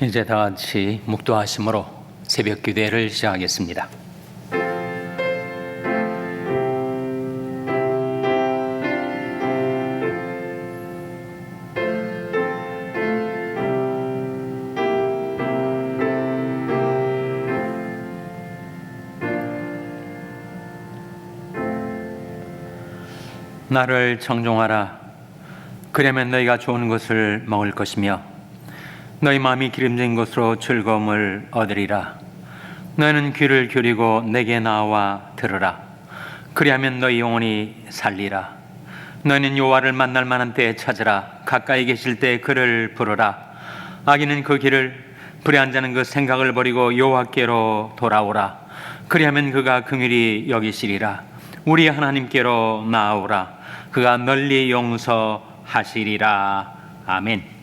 이제 다 같이 묵도하심으로 새벽 기도회를 시작하겠습니다. 나를 청종하라. 그러면 너희가 좋은 것을 먹을 것이며 너희 마음이 기름진 것으로 즐거움을 얻으리라. 너희는 귀를 기울이고 내게 나와 들으라. 그리하면 너희 영혼이 살리라. 너희는 여호와를 만날 만한 때에 찾으라. 가까이 계실 때 그를 부르라. 악인은 그 길을, 불의한 자는 그 생각을 버리고 여호와께로 돌아오라. 그리하면 그가 긍휼히 여기시리라. 우리 하나님께로 나아오라. 그가 널리 용서하시리라. 아멘.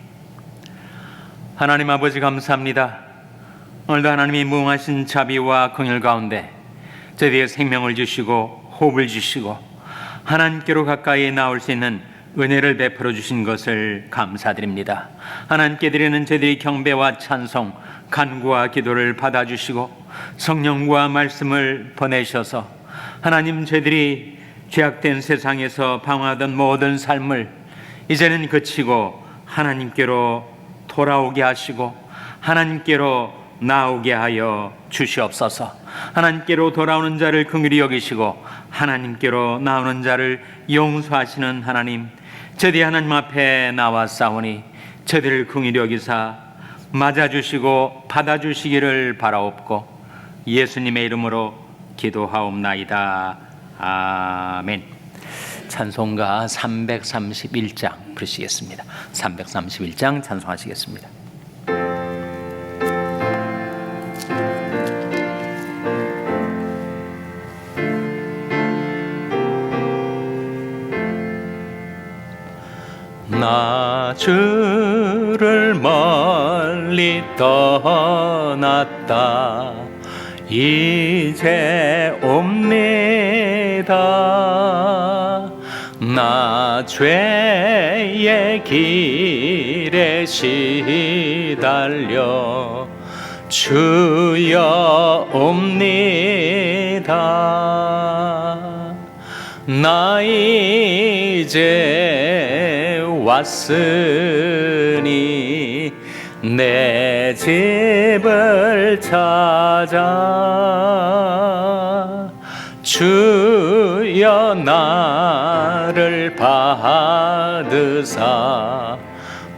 하나님 아버지 감사합니다. 오늘도 하나님이 무궁하신 자비와 긍휼 가운데 저희에게 생명을 주시고 호흡을 주시고 하나님께로 가까이 나올 수 있는 은혜를 베풀어 주신 것을 감사드립니다. 하나님께 드리는 저희들이 경배와 찬송, 간구와 기도를 받아주시고 성령과 말씀을 보내셔서 하나님, 저희들이 죄악된 세상에서 방황하던 모든 삶을 이제는 그치고 하나님께로 돌아오게 하시고 하나님께로 나오게 하여 주시옵소서. 하나님께로 돌아오는 자를 긍휼히 여기시고 하나님께로 나오는 자를 용서하시는 하나님, 저희들이 하나님 앞에 나왔사오니 저희들을 긍휼히 여기사 맞아주시고 받아주시기를 바라옵고 예수님의 이름으로 기도하옵나이다. 아멘. 찬송가 331장 부르시겠습니다. 331장 찬송하시겠습니다. 나 주를 멀리 떠났다 이제 옵니다. 나 죄의 길에 시달려 주여 옵니다. 나 이제 왔으니 내 집을 찾아 주여 나를 받으사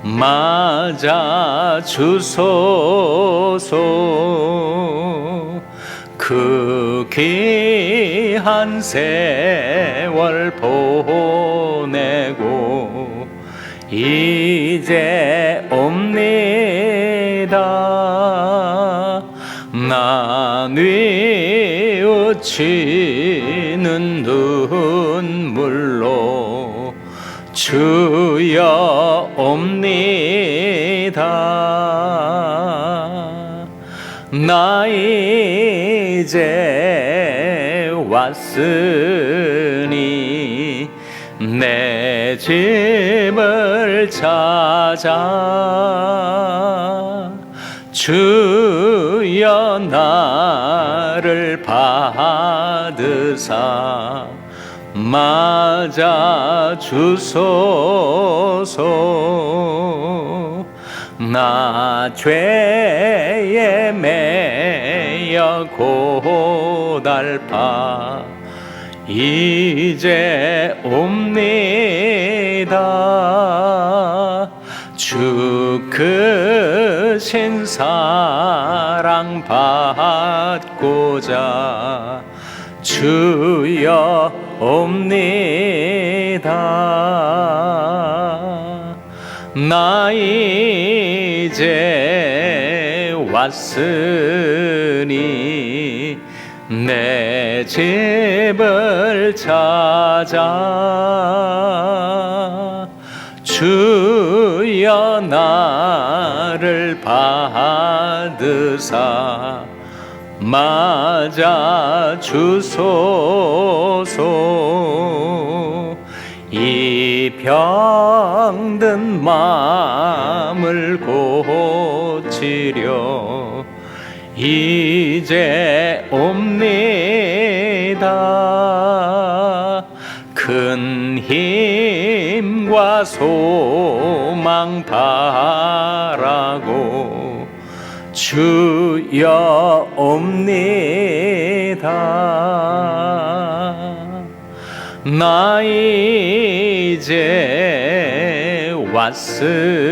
맞아 주소서. 그 귀한 세월 보내고 이제 옵니다. 나 뉘우치는 눈물로 주여 옵니다. 나 이제 왔으니 내 집을 찾아 주여 나를 받으사 맞아 주소서. 나 죄에 매여 고달파 이제 옵니다. 주 크신 사랑 받고자 주여 옵니다. 나 이제 왔으니 내 집을 찾아 주여 나를 받으사 맞아 주소서. 이 병든 마음을 고치려 이제 옵니다. 큰 힘과 소망 바라고 주여 옵니다. 나 이제 왔으니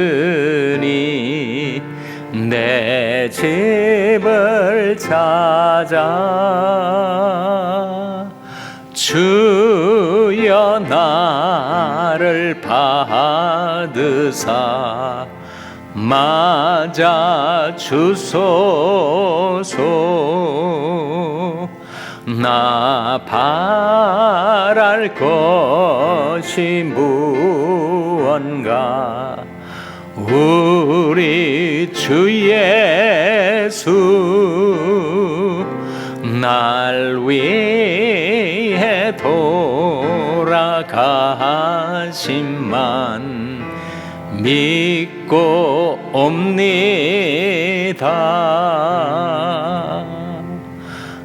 내 집을 찾아 주여 나를 받으사 맞아 주소서. 나 바랄 것이 무언가 우리 주 예수 날 위해 돌아가심만 믿고 옵니다.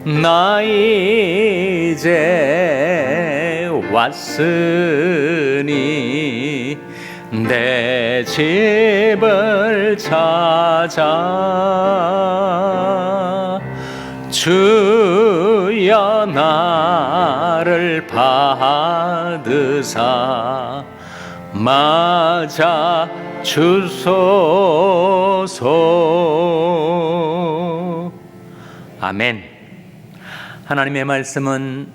나 이제 왔으니 내 집을 찾아 주여 나를 받으사 맞아 주소서. 아멘. 하나님의 말씀은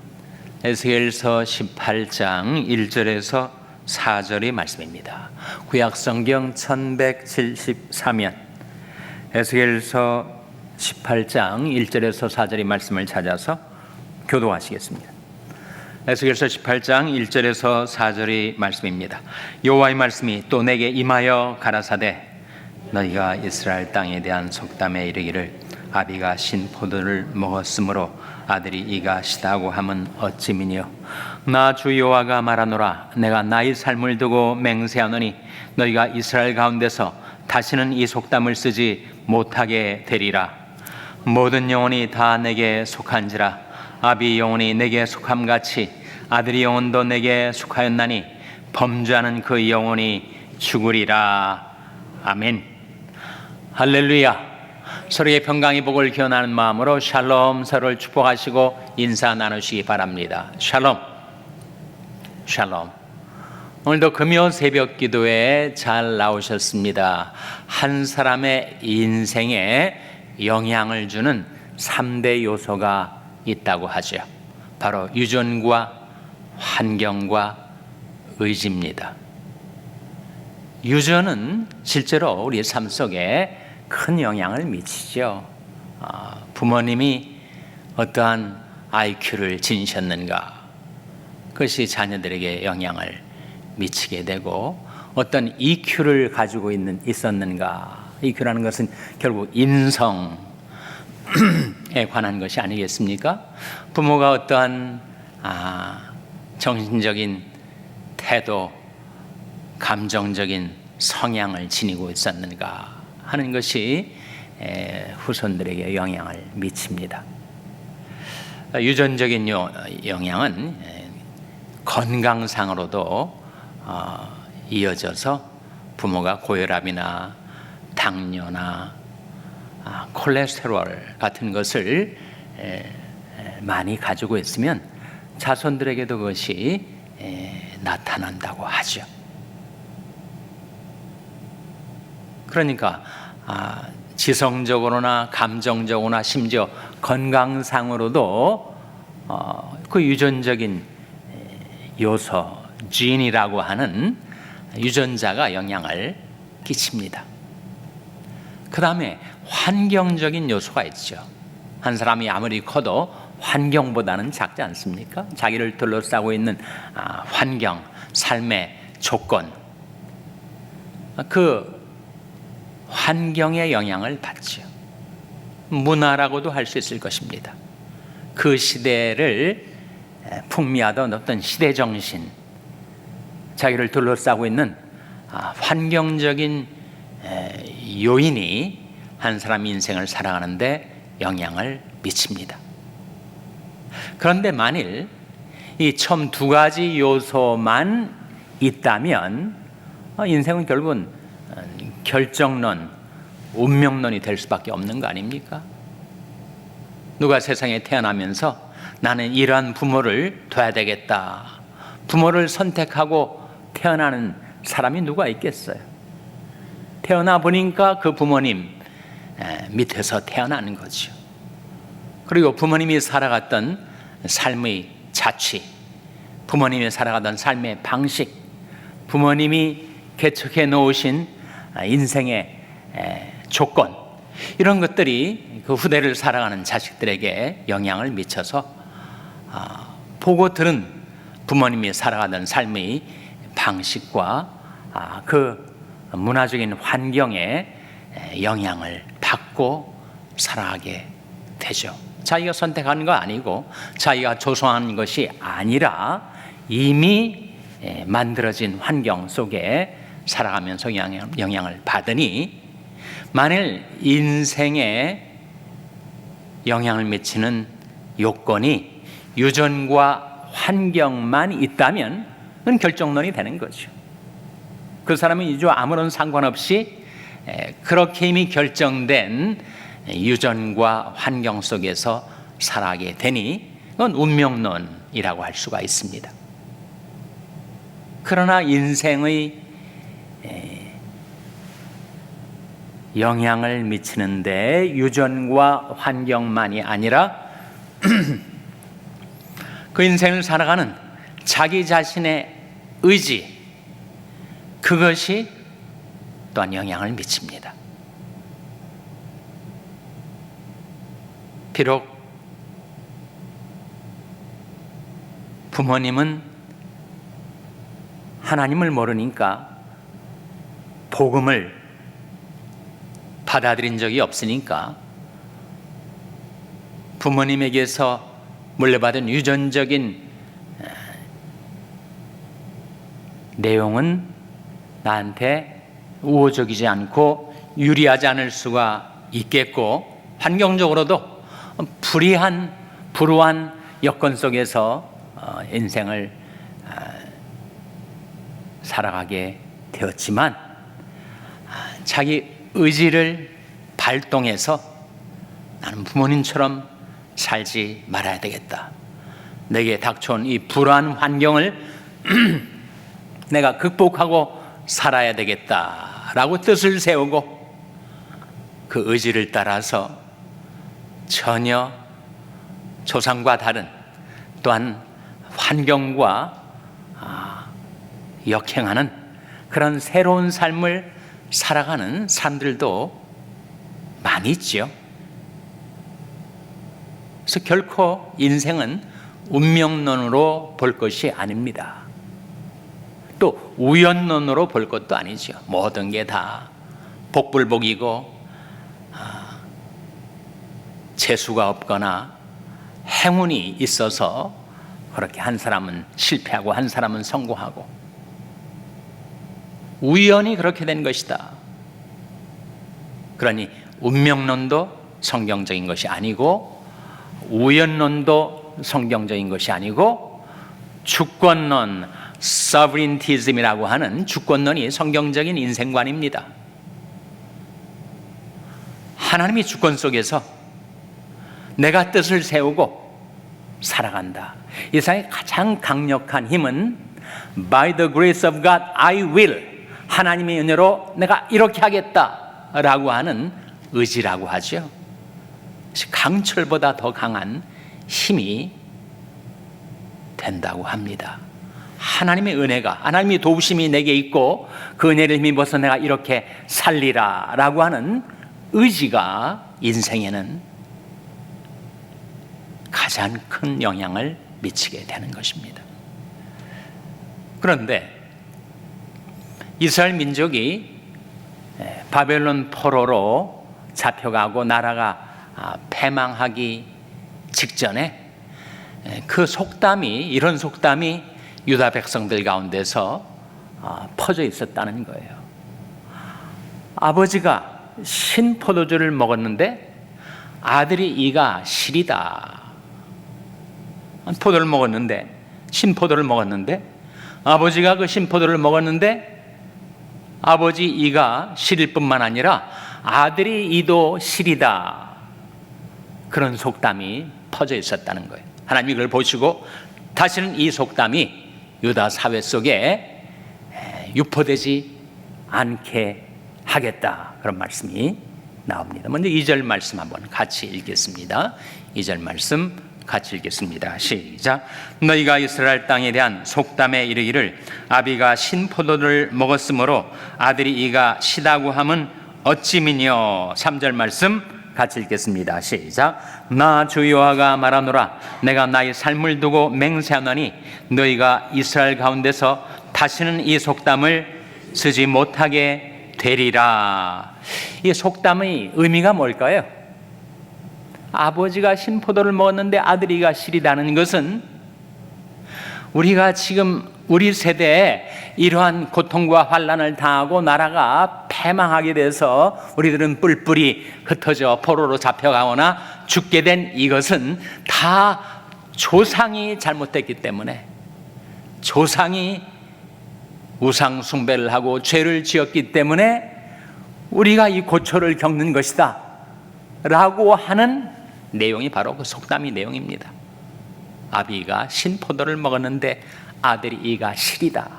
에스겔서 18장 1절에서 4절의 말씀입니다. 구약성경 1174면 에스겔서 18장 1절에서 4절의 말씀을 찾아서 교도하시겠습니다. 에스겔서 18장 1절에서 4절의 말씀입니다. 여호와의 말씀이 또 내게 임하여 가라사대 너희가 이스라엘 땅에 대한 속담에 이르기를 아비가 신 포도를 먹었으므로 아들이 이가 시다고 함은 어찌미니요. 나 주 여호와가 말하노라. 내가 나의 삶을 두고 맹세하노니 너희가 이스라엘 가운데서 다시는 이 속담을 쓰지 못하게 되리라. 모든 영혼이 다 내게 속한지라. 아비 영혼이 내게 속함같이 아들의 영혼도 내게 속하였나니 범죄하는 그 영혼이 죽으리라. 아멘. 할렐루야. 서로의 평강의 복을 기원하는 마음으로 샬롬, 서로를 축복하시고 인사 나누시기 바랍니다. 샬롬. 샬롬. 오늘도 금요 새벽 기도에 잘 나오셨습니다. 한 사람의 인생에 영향을 주는 3대 요소가 있다고 하죠. 바로 유전과 환경과 의지입니다. 유전은 실제로 우리 삶 속에 큰 영향을 미치죠. 부모님이 어떠한 IQ를 지니셨는가, 그것이 자녀들에게 영향을 미치게 되고, 어떤 EQ를 가지고 있었는가. EQ라는 것은 결국 인성에 관한 것이 아니겠습니까? 부모가 어떠한 정신적인 태도, 감정적인 성향을 지니고 있었는가 하는 것이 후손들에게 영향을 미칩니다. 유전적인 영향은 건강상으로도 이어져서 부모가 고혈압이나 당뇨나 콜레스테롤 같은 것을 많이 가지고 있으면 자손들에게도 그것이 나타난다고 하죠. 그러니까 지성적으로나 감정적으로나 심지어 건강상으로도 그 유전적인 요소, 진이라고 하는 유전자가 영향을 끼칩니다. 그 다음에 환경적인 요소가 있죠. 한 사람이 아무리 커도 환경보다는 작지 않습니까? 자기를 둘러싸고 있는 환경, 삶의 조건, 그 환경의 영향을 받죠. 문화라고도 할 수 있을 것입니다. 그 시대를 풍미하던 어떤 시대정신, 자기를 둘러싸고 있는 환경적인 요인이 한 사람 인생을 살아가는데 영향을 미칩니다. 그런데 만일 이 처음 두 가지 요소만 있다면 인생은 결국은 결정론, 운명론이 될 수밖에 없는 거 아닙니까? 누가 세상에 태어나면서 나는 이러한 부모를 둬야 되겠다, 부모를 선택하고 태어나는 사람이 누가 있겠어요? 태어나 보니까 그 부모님 밑에서 태어나는 거죠. 그리고 부모님이 살아갔던 삶의 자취, 부모님이 살아가던 삶의 방식, 부모님이 개척해 놓으신 인생의 조건, 이런 것들이 그 후대를 살아가는 자식들에게 영향을 미쳐서 보고 들은 부모님이 살아가던 삶의 방식과 그 문화적인 환경에 영향을 받고 살아가게 되죠. 자기가 선택한 거 아니고 자기가 조성한 것이 아니라 이미 만들어진 환경 속에 살아가면서 영향을 받으니, 만일 인생에 영향을 미치는 요건이 유전과 환경만 있다면 그건 결정론이 되는 거죠. 그 사람은 이제와 아무런 상관없이 그렇게 이미 결정된 유전과 환경 속에서 살아가게 되니 그건 운명론이라고 할 수가 있습니다. 그러나 인생의 영향을 미치는데 유전과 환경만이 아니라 그 인생을 살아가는 자기 자신의 의지, 그것이 또한 영향을 미칩니다. 비록 부모님은 하나님을 모르니까 복음을 받아들인 적이 없으니까 부모님에게서 물려받은 유전적인 내용은 나한테 우호적이지 않고 유리하지 않을 수가 있겠고, 환경적으로도 불우한 여건 속에서 인생을 살아가게 되었지만, 자기 의지를 발동해서 나는 부모님처럼 살지 말아야 되겠다, 내게 닥쳐온 이 불우한 환경을 내가 극복하고 살아야 되겠다라고 뜻을 세우고 그 의지를 따라서 전혀 조상과 다른, 또한 환경과 역행하는 그런 새로운 삶을 살아가는 사람들도 많이 있죠. 그래서 결코 인생은 운명론으로 볼 것이 아닙니다. 또 우연론으로 볼 것도 아니죠. 모든 게 다 복불복이고 재수가 없거나 행운이 있어서 그렇게 한 사람은 실패하고 한 사람은 성공하고, 우연히 그렇게 된 것이다. 그러니 운명론도 성경적인 것이 아니고 우연론도 성경적인 것이 아니고 주권론, sovereigntism이라고 하는 주권론이 성경적인 인생관입니다. 하나님이 주권 속에서 내가 뜻을 세우고 살아간다. 이 세상의 가장 강력한 힘은 By the grace of God, I will, 하나님의 은혜로 내가 이렇게 하겠다라고 하는 의지라고 하죠. 강철보다 더 강한 힘이 된다고 합니다. 하나님의 은혜가, 하나님의 도우심이 내게 있고 그 은혜를 힘입어서 내가 이렇게 살리라 라고 하는 의지가 인생에는 가장 큰 영향을 미치게 되는 것입니다. 그런데 이스라엘 민족이 바벨론 포로로 잡혀가고 나라가 패망하기 직전에 그 속담이, 이런 속담이 유다 백성들 가운데서 퍼져 있었다는 거예요. 아버지가 신포도주를 먹었는데 아들이 이가 시리다. 포도를 먹었는데, 신포도를 먹었는데, 아버지가 그 신포도를 먹었는데 아버지 이가 시릴 뿐만 아니라 아들이 이도 시리다. 그런 속담이 퍼져 있었다는 거예요. 하나님 이걸 보시고 다시는 이 속담이 유다 사회 속에 유포되지 않게 하겠다, 그런 말씀이 나옵니다. 먼저 2절 말씀 한번 같이 읽겠습니다. 2절 말씀 같이 읽겠습니다. 시작. 너희가 이스라엘 땅에 대한 속담에 이르기를 아비가 신포도를 먹었으므로 아들이 이가 시다고 함은 어찌미뇨. 3절 말씀 같이 읽겠습니다. 시작. 나 주 여호와가 말하노라. 내가 나의 삶을 두고 맹세하노니 너희가 이스라엘 가운데서 다시는 이 속담을 쓰지 못하게 되리라. 이 속담의 의미가 뭘까요? 아버지가 신포도를 먹었는데 아들이가 시리다는 것은 우리가 지금 우리 세대에 이러한 고통과 환난을 당하고 나라가 패망하게 돼서 우리들은 뿔뿔이 흩어져 포로로 잡혀가거나 죽게 된 이것은 다 조상이 잘못됐기 때문에, 조상이 우상 숭배를 하고 죄를 지었기 때문에 우리가 이 고초를 겪는 것이다 라고 하는 내용이 바로 그 속담의 내용입니다. 아비가 신포도를 먹었는데 아들이 이가 시리다.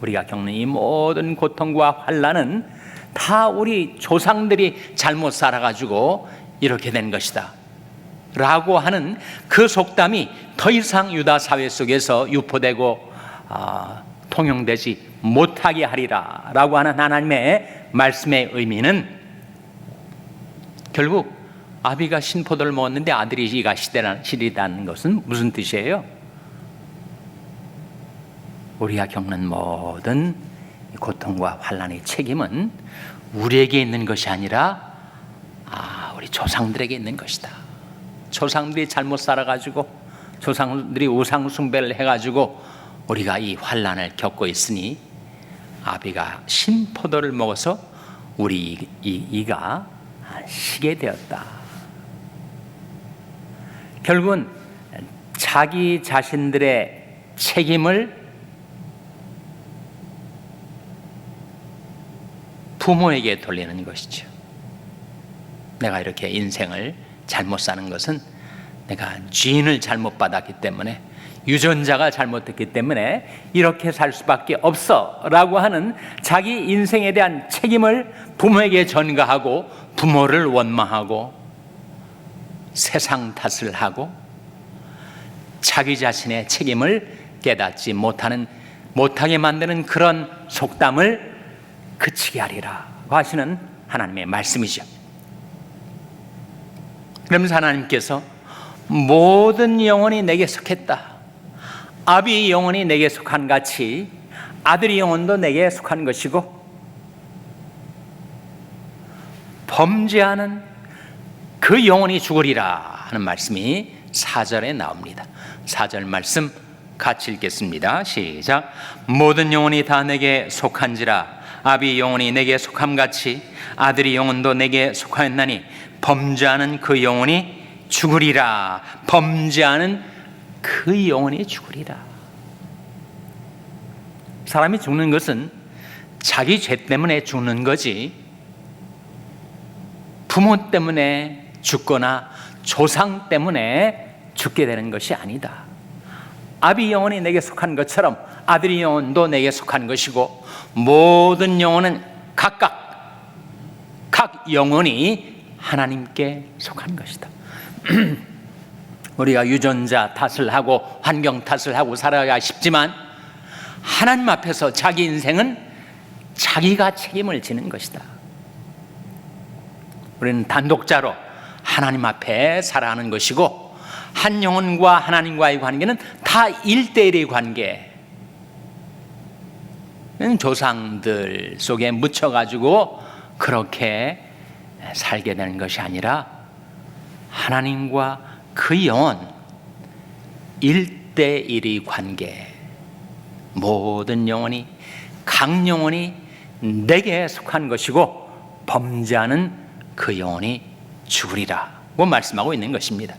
우리가 겪는 이 모든 고통과 환난은 다 우리 조상들이 잘못 살아가지고 이렇게 된 것이다 라고 하는 그 속담이 더 이상 유다 사회 속에서 유포되고 통용되지 못하게 하리라 라고 하는 하나님의 말씀의 의미는, 결국 아비가 신포도를 먹었는데 아들이 이가 시리다는 것은 무슨 뜻이에요? 우리가 겪는 모든 고통과 환난의 책임은 우리에게 있는 것이 아니라 우리 조상들에게 있는 것이다. 조상들이 잘못 살아가지고, 조상들이 우상 숭배를 해가지고 우리가 이 환난을 겪고 있으니 아비가 신포도를 먹어서 우리 이가 시게 되었다. 결국은 자기 자신들의 책임을 부모에게 돌리는 것이죠. 내가 이렇게 인생을 잘못 사는 것은 내가 지인을 잘못 받았기 때문에, 유전자가 잘못됐기 때문에 이렇게 살 수밖에 없어 라고 하는 자기 인생에 대한 책임을 부모에게 전가하고 부모를 원망하고 세상 탓을 하고 자기 자신의 책임을 깨닫지 못하게 만드는 그런 속담을 그치게 하리라고 하시는 하나님의 말씀이죠. 그러면서 하나님께서 모든 영혼이 내게 속했다, 아비의 영혼이 내게 속한 같이 아들의 영혼도 내게 속한 것이고 범죄하는 그 영혼이 죽으리라 하는 말씀이 4절에 나옵니다. 4절 말씀 같이 읽겠습니다. 시작. 모든 영혼이 다 내게 속한지라 아비의 영혼이 내게 속함같이 아들의 영혼도 내게 속하였나니 범죄하는 그 영혼이 죽으리라. 범죄하는 그 영혼이 죽으리라. 사람이 죽는 것은 자기 죄 때문에 죽는 거지 부모 때문에 죽거나 조상 때문에 죽게 되는 것이 아니다. 아비 영혼이 내게 속한 것처럼 아들의 영혼도 내게 속한 것이고 모든 영혼은 각각 각 영혼이 하나님께 속한 것이다. 우리가 유전자 탓을 하고 환경 탓을 하고 살아가야 싶지만 하나님 앞에서 자기 인생은 자기가 책임을 지는 것이다. 우리는 단독자로 하나님 앞에 살아가는 것이고 한 영혼과 하나님과의 관계는 다 1대1의 관계. 조상들 속에 묻혀가지고 그렇게 살게 되는 것이 아니라 하나님과 그 영혼 1대1의 관계. 모든 영혼이 각 영혼이 내게 속한 것이고 범죄하는 그 영혼이 죽으리라 말씀하고 있는 것입니다.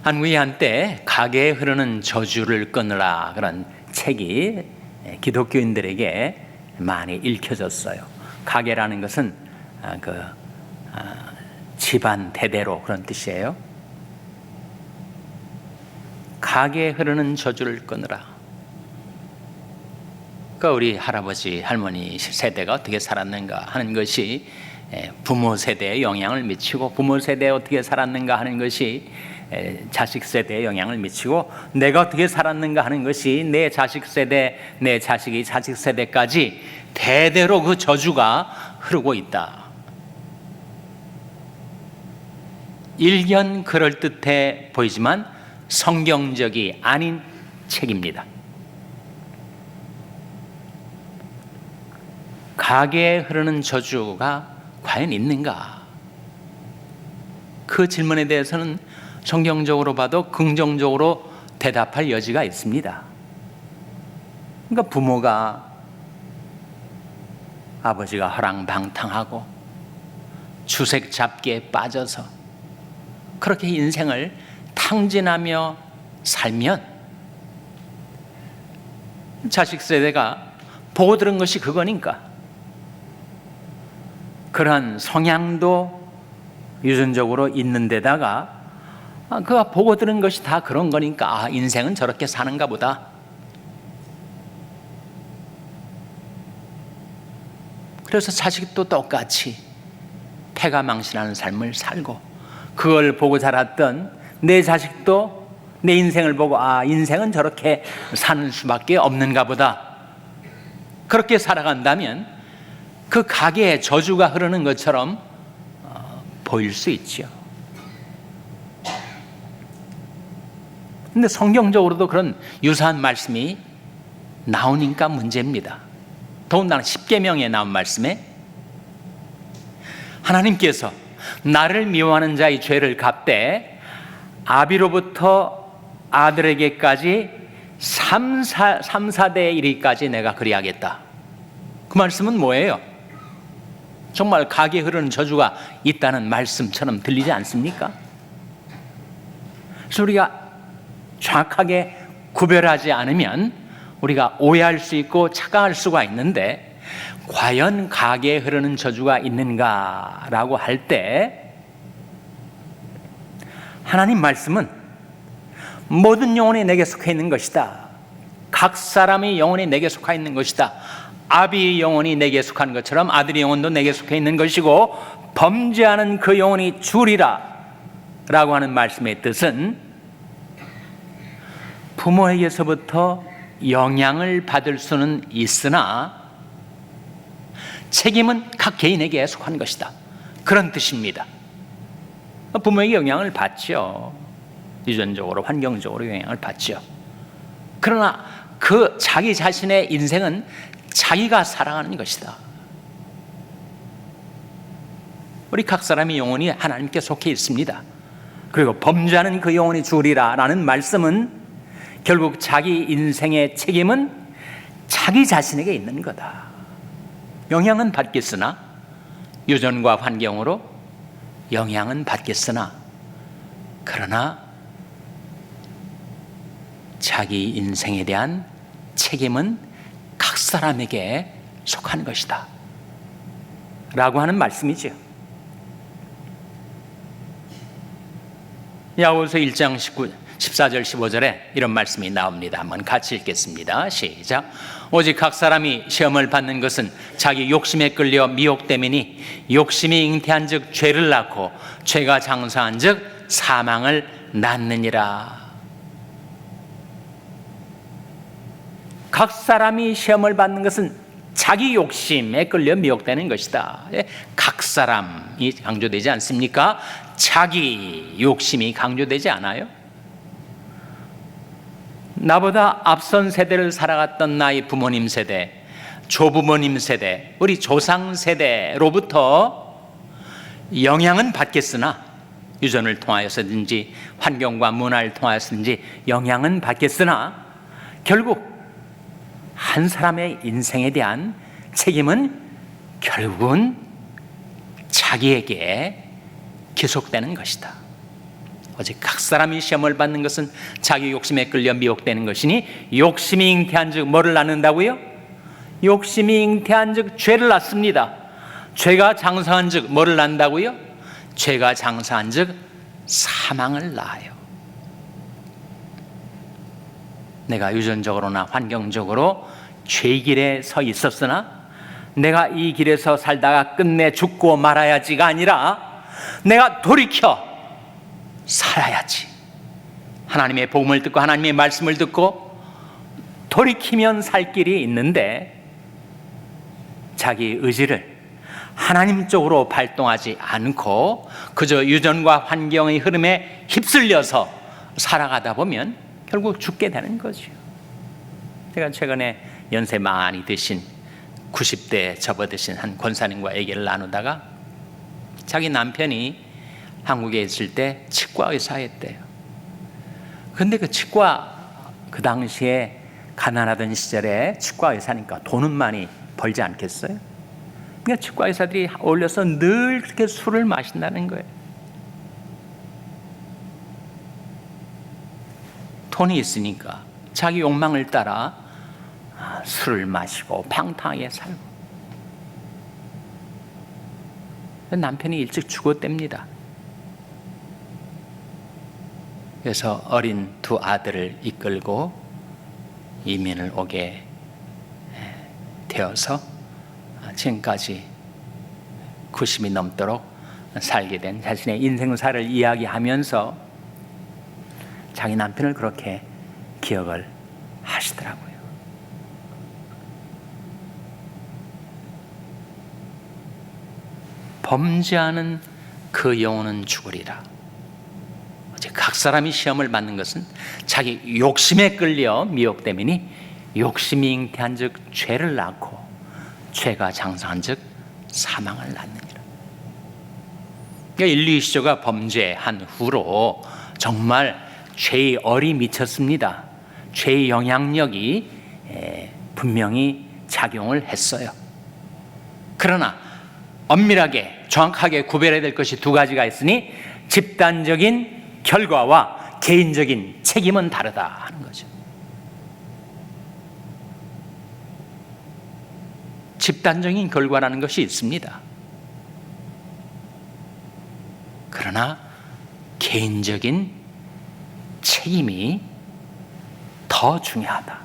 한국이 한때 가게에 흐르는 저주를 끊으라 그런 책이 기독교인들에게 많이 읽혀졌어요. 가게라는 것은 집안 대대로 그런 뜻이에요. 가게에 흐르는 저주를 끊으라. 그러니까 우리 할아버지 할머니 세대가 어떻게 살았는가 하는 것이 부모 세대에 영향을 미치고, 부모 세대에 어떻게 살았는가 하는 것이 자식 세대에 영향을 미치고, 내가 어떻게 살았는가 하는 것이 내 자식 세대, 내 자식이 자식 세대까지 대대로 그 저주가 흐르고 있다. 일견 그럴듯해 보이지만 성경적이 아닌 책입니다. 가게에 흐르는 저주가 과연 있는가? 그 질문에 대해서는 성경적으로 봐도 긍정적으로 대답할 여지가 있습니다. 그러니까 부모가, 아버지가 허랑방탕하고 주색 잡기에 빠져서 그렇게 인생을 탕진하며 살면 자식 세대가 보고 들은 것이 그거니까 그러한 성향도 유전적으로 있는 데다가 그가 보고 들은 것이 다 그런 거니까 인생은 저렇게 사는가 보다. 그래서 자식도 똑같이 패가 망신하는 삶을 살고, 그걸 보고 자랐던 내 자식도 내 인생을 보고 인생은 저렇게 사는 수밖에 없는가 보다. 그렇게 살아간다면 그 가게에 저주가 흐르는 것처럼 보일 수 있죠. 근데 성경적으로도 그런 유사한 말씀이 나오니까 문제입니다. 더군다나 십계명에 나온 말씀에 하나님께서 나를 미워하는 자의 죄를 갚되 아비로부터 아들에게까지 3,4대에 이르기까지 내가 그리하겠다. 그 말씀은 뭐예요? 정말 가게에 흐르는 저주가 있다는 말씀처럼 들리지 않습니까? 그래서 우리가 정확하게 구별하지 않으면 우리가 오해할 수 있고 착각할 수가 있는데, 과연 가게에 흐르는 저주가 있는가라고 할 때 하나님 말씀은 모든 영혼이 내게 속해 있는 것이다. 각 사람의 영혼이 내게 속해 있는 것이다. 아비의 영혼이 내게 속한 것처럼 아들의 영혼도 내게 속해 있는 것이고, 범죄하는 그 영혼이 주리라 라고 하는 말씀의 뜻은 부모에게서부터 영향을 받을 수는 있으나 책임은 각 개인에게 속한 것이다, 그런 뜻입니다. 부모에게 영향을 받죠. 유전적으로, 환경적으로 영향을 받죠. 그러나 그 자기 자신의 인생은 자기가 살아가는 것이다. 우리 각 사람의 영혼이 하나님께 속해 있습니다. 그리고 범죄하는 그 영혼이 주리라 라는 말씀은 결국 자기 인생의 책임은 자기 자신에게 있는 거다. 영향은 받겠으나, 유전과 환경으로 영향은 받겠으나, 그러나 자기 인생에 대한 책임은 각 사람에게 속한 것이다 라고 하는 말씀이죠. 야고보서 1장 14절 15절에 이런 말씀이 나옵니다. 한번 같이 읽겠습니다. 시작. 오직 각 사람이 시험을 받는 것은 자기 욕심에 끌려 미혹됨이니, 욕심이 잉태한 즉 죄를 낳고, 죄가 장사한 즉 사망을 낳느니라. 각 사람이 시험을 받는 것은 자기 욕심에 끌려 미혹되는 것이다. 각 사람이 강조되지 않습니까? 자기 욕심이 강조되지 않아요? 나보다 앞선 세대를 살아갔던 나의 부모님 세대, 조부모님 세대, 우리 조상 세대로부터 영향은 받겠으나, 유전을 통하여서든지 환경과 문화를 통하여서든지 영향은 받겠으나, 결국 한 사람의 인생에 대한 책임은 결국은 자기에게 계속되는 것이다. 오직 각 사람이 시험을 받는 것은 자기 욕심에 끌려 미혹되는 것이니 욕심이 잉태한즉 뭐를 낳는다고요? 욕심이 잉태한즉 죄를 낳습니다. 죄가 장사한즉 뭐를 낳는다고요? 죄가 장사한즉 사망을 낳아요. 내가 유전적으로나 환경적으로 죄의 길에 서 있었으나 내가 이 길에서 살다가 끝내 죽고 말아야지가 아니라 내가 돌이켜 살아야지. 하나님의 복음을 듣고 하나님의 말씀을 듣고 돌이키면 살 길이 있는데 자기 의지를 하나님 쪽으로 발동하지 않고 그저 유전과 환경의 흐름에 휩쓸려서 살아가다 보면 결국 죽게 되는 거죠. 제가 최근에 연세 많이 드신 90대 접어드신 한 권사님과 얘기를 나누다가 자기 남편이 한국에 있을 때 치과 의사였대요. 근데 그 치과 그 당시에 가난하던 시절에 치과 의사니까 돈은 많이 벌지 않겠어요? 그러니까 치과 의사들이 어울려서 늘 그렇게 술을 마신다는 거예요. 돈이 있으니까 자기 욕망을 따라 술을 마시고 방탕하게 살고 남편이 일찍 죽었답니다. 그래서 어린 두 아들을 이끌고 이민을 오게 되어서 지금까지 90이 넘도록 살게 된 자신의 인생사를 이야기하면서 자기 남편을 그렇게 기억을 하시더라고요. 범죄하는 그 영혼은 죽으리라. 각 사람이 시험을 받는 것은 자기 욕심에 끌려 미혹되매니 욕심이 잉태한즉 죄를 낳고 죄가 장사한즉 사망을 낳느니라. 그러니까 인류 시조가 범죄한 후로 정말 죄의 얼이 미쳤습니다. 죄의 영향력이 분명히 작용을 했어요. 그러나 엄밀하게 정확하게 구별해야 될 것이 두 가지가 있으니 집단적인 결과와 개인적인 책임은 다르다 하는 거죠. 집단적인 결과라는 것이 있습니다. 그러나 개인적인 책임이 더 중요하다.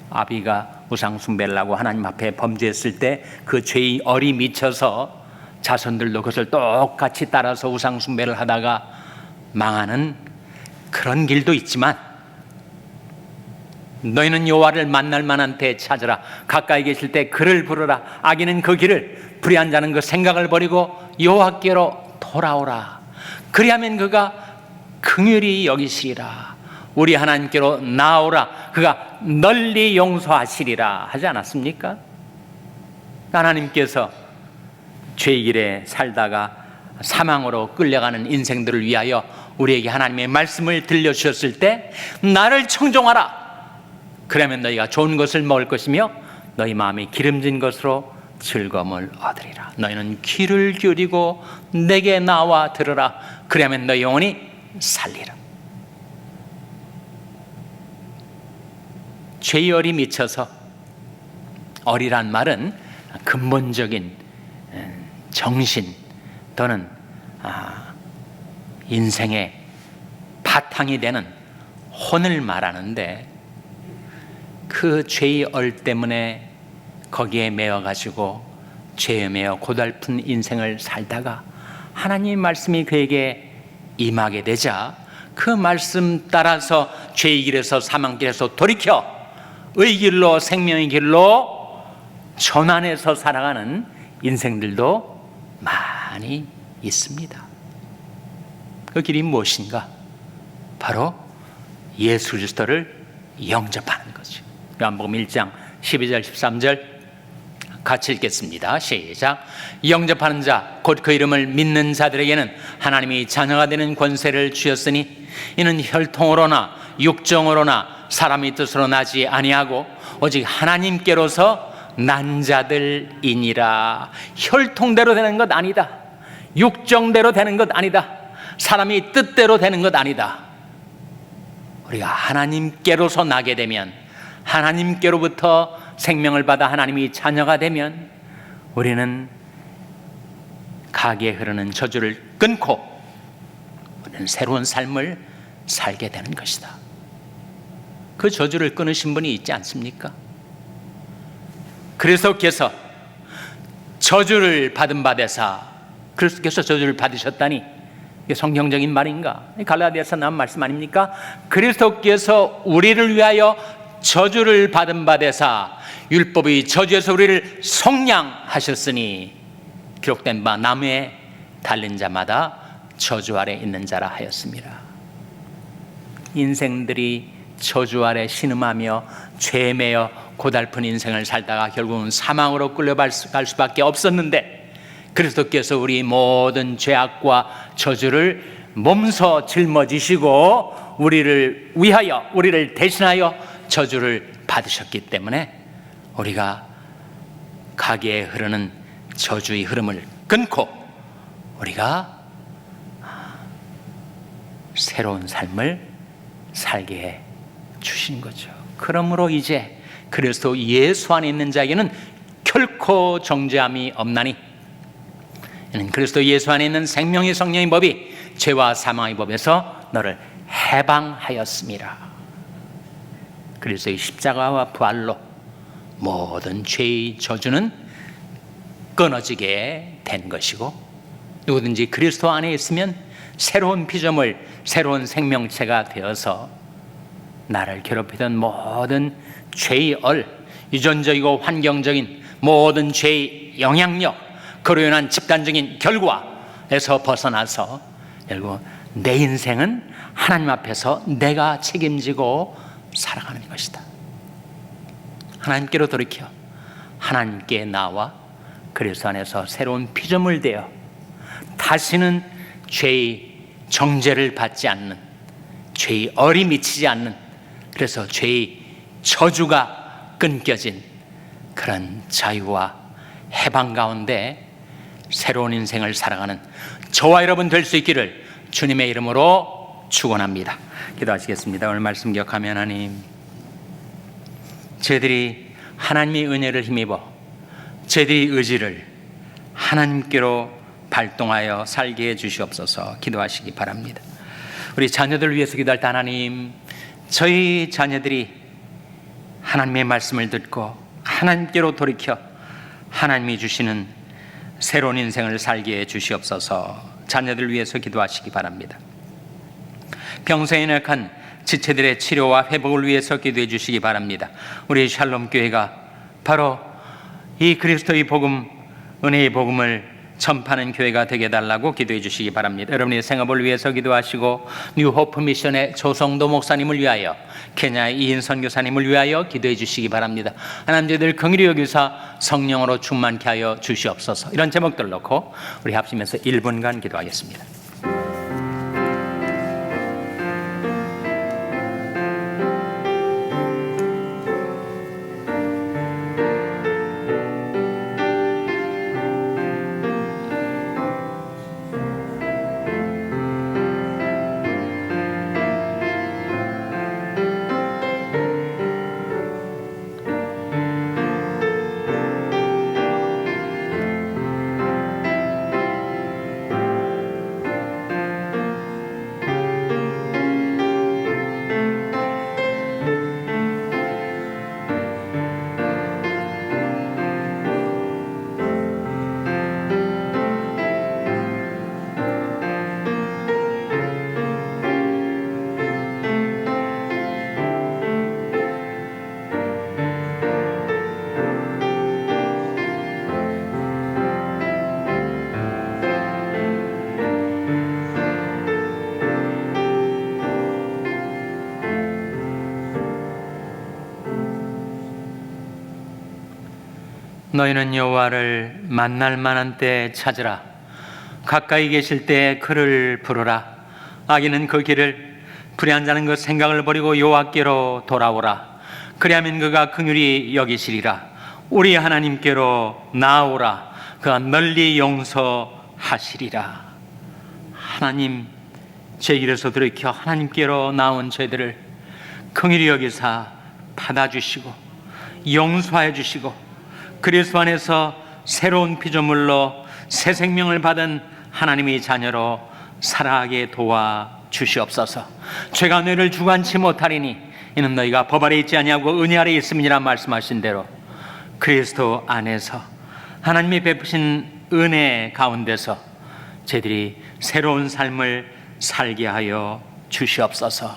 아비가 우상 숭배를 하고 하나님 앞에 범죄했을 때 그 죄의 얼이 미쳐서 자손들도 그것을 똑같이 따라서 우상 숭배를 하다가 망하는 그런 길도 있지만 너희는 여호와를 만날 만한 때 찾으라. 가까이 계실 때 그를 부르라. 악인은 그 길을 불의한 자는 그 생각을 버리고 여호와께로 돌아오라. 그리하면 그가 긍휼히 여기시리라. 우리 하나님께로 나오라. 그가 널리 용서하시리라 하지 않았습니까? 하나님께서 죄의 길에 살다가 사망으로 끌려가는 인생들을 위하여 우리에게 하나님의 말씀을 들려주셨을 때 나를 청종하라. 그러면 너희가 좋은 것을 먹을 것이며 너희 마음이 기름진 것으로 즐거움을 얻으리라. 너희는 귀를 기울이고 내게 나와 들으라. 그러면 너희 영혼이 살리라. 죄의 얼이 미쳐서, 얼이란 말은 근본적인 정신 또는 인생의 바탕이 되는 혼을 말하는데, 그 죄의 얼 때문에 거기에 매여가지고 죄에 매여 고달픈 인생을 살다가 하나님의 말씀이 그에게 임하게 되자 그 말씀 따라서 죄의 길에서 사망길에서 돌이켜 의 길로 생명의 길로 전환해서 살아가는 인생들도 많이 있습니다. 그 길이 무엇인가? 바로 예수 그리스도를 영접하는 거죠. 요한복음 1장 12절 13절 같이 읽겠습니다. 시작. 영접하는 자 곧 그 이름을 믿는 자들에게는 하나님이 자녀가 되는 권세를 주셨으니 이는 혈통으로나 육정으로나 사람의 뜻으로 나지 아니하고 오직 하나님께로서 난 자들이니라. 혈통대로 되는 것 아니다. 육정대로 되는 것 아니다. 사람이 뜻대로 되는 것 아니다. 우리가 하나님께로서 나게 되면, 하나님께로부터 생명을 받아 하나님이 자녀가 되면 우리는 가게에 흐르는 저주를 끊고 우리는 새로운 삶을 살게 되는 것이다. 그 저주를 끊으신 분이 있지 않습니까? 그리스도께서 저주를 받은 바 되사, 그리스도께서 저주를 받으셨다니 이게 성경적인 말인가? 갈라디아서 나온 말씀 아닙니까? 그리스도께서 우리를 위하여 저주를 받은 바 되사 율법이 저주에서 우리를 속량하셨으니 기록된 바 나무에 달린 자마다 저주 아래 있는 자라 하였습니다. 인생들이 저주 아래 신음하며 죄에 매여 고달픈 인생을 살다가 결국은 사망으로 끌려갈 수밖에 없었는데, 그리스도께서 우리 모든 죄악과 저주를 몸소 짊어지시고 우리를 위하여, 우리를 대신하여 저주를 받으셨기 때문에 우리가 가게에 흐르는 저주의 흐름을 끊고 우리가 새로운 삶을 살게 해 주신 거죠. 그러므로 이제 그리스도 예수 안에 있는 자에게는 결코 정죄함이 없나니, 이는 그리스도 예수 안에 있는 생명의 성령의 법이 죄와 사망의 법에서 너를 해방하였습니다. 그리스도의 십자가와 부활로 모든 죄의 저주는 끊어지게 된 것이고, 누구든지 그리스도 안에 있으면 새로운 피조물, 새로운 생명체가 되어서 나를 괴롭히던 모든 죄의 유전적이고 환경적인 모든 죄의 영향력, 그로 인한 집단적인 결과에서 벗어나서 결국 내 인생은 하나님 앞에서 내가 책임지고 살아가는 것이다. 하나님께로 돌이켜 하나님께 나와 그리스도 안에서 새로운 피조물 되어 다시는 죄의 정죄를 받지 않는, 죄의 얼이 미치지 않는, 그래서 죄의 저주가 끊겨진 그런 자유와 해방 가운데 새로운 인생을 살아가는 저와 여러분 될 수 있기를 주님의 이름으로 축원합니다. 기도하시겠습니다. 오늘 말씀 기억하며 하나님, 저희들이 하나님의 은혜를 힘입어 저희들의 의지를 하나님께로 발동하여 살게 해 주시옵소서. 기도하시기 바랍니다. 우리 자녀들을 위해서 기도할 때 하나님, 저희 자녀들이 하나님의 말씀을 듣고 하나님께로 돌이켜 하나님이 주시는 새로운 인생을 살게 해 주시옵소서. 자녀들을 위해서 기도하시기 바랍니다. 병세에 연약한 지체들의 치료와 회복을 위해서 기도해 주시기 바랍니다. 우리 샬롬 교회가 바로 이 그리스도의 복음, 은혜의 복음을 전파하는 교회가 되게 해달라고 기도해 주시기 바랍니다. 여러분의 생업을 위해서 기도하시고, 뉴호프 미션의 조성도 목사님을 위하여, 케냐의 이인 선교사님을 위하여 기도해 주시기 바랍니다. 하나님, 저희들 긍휼히 여기사 성령으로 충만케 하여 주시옵소서. 이런 제목들 놓고 우리 합심해서 1분간 기도하겠습니다. 너희는 여호와를 만날 만한 때 찾으라. 가까이 계실 때 그를 부르라. 악인은 그 길을, 불의한 자는 그 생각을 버리고 여호와께로 돌아오라. 그리하면 그가 긍휼히 여기시리라. 우리 하나님께로 나아오라. 그가 널리 용서하시리로다. 하시리라. 하나님, 제 길에서 돌이켜 하나님께로 나온 죄들을 긍휼히 여기사 받아주시고 용서해 주시고 그리스도 안에서 새로운 피조물로 새 생명을 받은 하나님의 자녀로 살아가게 도와 주시옵소서. 죄가 너희를 주관치 못하리니 이는 너희가 법 아래 있지 아니하고 은혜 아래 있음이라 말씀하신 대로 그리스도 안에서 하나님이 베푸신 은혜 가운데서 저희들이 새로운 삶을 살게 하여 주시옵소서.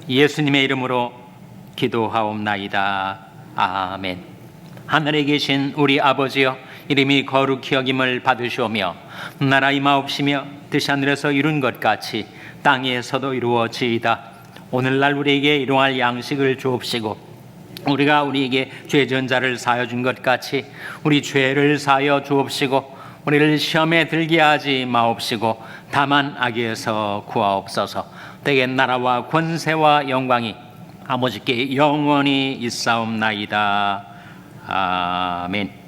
예수님의 이름으로 기도하옵나이다. 아멘. 하늘에 계신 우리 아버지여, 이름이 거룩히 여김을 받으시오며 나라 임하옵시며 뜻이 하늘에서 이룬 것 같이 땅에서도 이루어지이다. 오늘날 우리에게 일용할 양식을 주옵시고 우리가 우리에게 죄전 자를 사하여 준 것 같이 우리 죄를 사하여 주옵시고 우리를 시험에 들게 하지 마옵시고 다만 악에서 구하옵소서. 대개 나라와 권세와 영광이 아버지께 영원히 있사옵나이다. 아멘.